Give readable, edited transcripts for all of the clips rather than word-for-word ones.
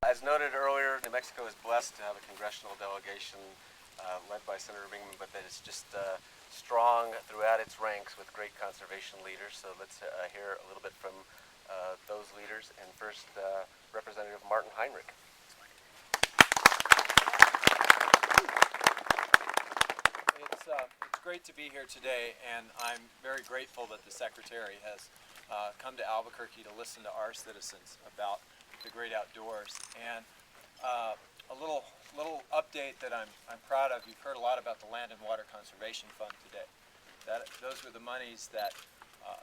As noted earlier, New Mexico is blessed to have a congressional delegation led by Senator Bingman, but that is just strong throughout its ranks with great conservation leaders. So let's hear a little bit from those leaders. And first, Representative Martin Heinrich. It's great to be here today, and I'm very grateful that the Secretary has come to Albuquerque to listen to our citizens about the great outdoors. And a little update that I'm proud of. You've heard a lot about the Land and Water Conservation Fund today. Those were the monies that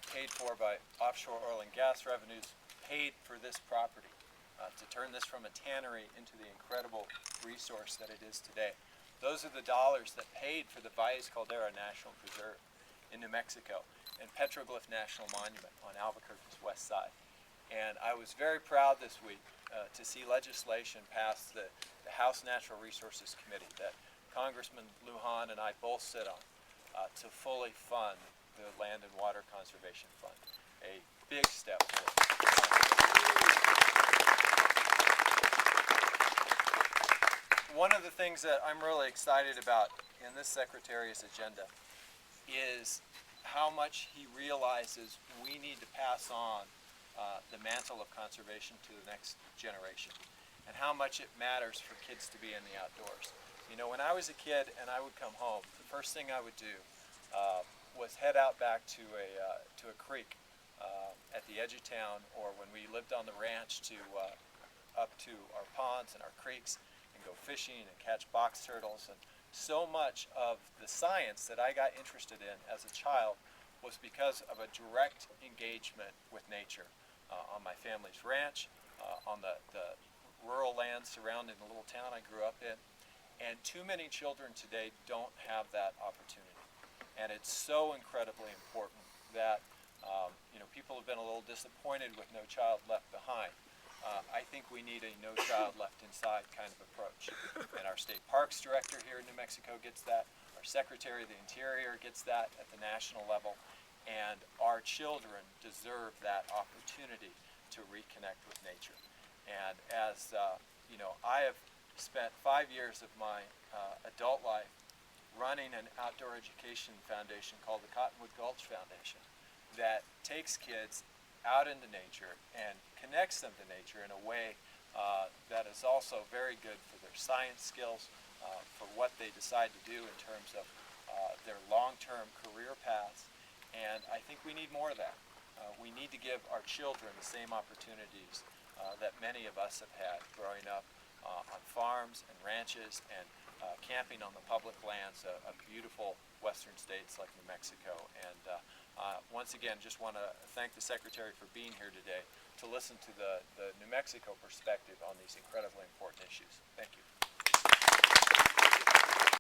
paid for by offshore oil and gas revenues, paid for this property to turn this from a tannery into the incredible resource that it is today. Those are the dollars that paid for the Valles Caldera National Preserve in New Mexico and Petroglyph National Monument on Albuquerque's west side. And I was very proud this week to see legislation pass the House Natural Resources Committee that Congressman Lujan and I both sit on to fully fund the Land and Water Conservation Fund. A big step forward. One of the things that I'm really excited about in this Secretary's agenda is how much he realizes we need to pass on the mantle of conservation to the next generation, and how much it matters for kids to be in the outdoors. You know, when I was a kid and I would come home, the first thing I would do was head out back to a creek at the edge of town, or when we lived on the ranch, up to our ponds and our creeks, and go fishing and catch box turtles. And so much of the science that I got interested in as a child was because of a direct engagement with nature on my family's ranch, on the rural land surrounding the little town I grew up in. And too many children today don't have that opportunity. And it's so incredibly important that people have been a little disappointed with No Child Left Behind. I think we need a No Child Left Inside kind of approach. And our State Parks Director here in New Mexico gets that. Our Secretary of the Interior gets that at the national level. And our children deserve that opportunity to reconnect with nature. And as I have spent 5 years of my adult life running an outdoor education foundation called the Cottonwood Gulch Foundation that takes kids out into nature and connects them to nature in a way that is also very good for their science skills, for what they decide to do in terms of their long-term career paths. And I think we need more of that. We need to give our children the same opportunities that many of us have had growing up on farms and ranches and camping on the public lands of beautiful western states like New Mexico. And once again, just want to thank the Secretary for being here today to listen to the New Mexico perspective on these incredibly important issues. Thank you.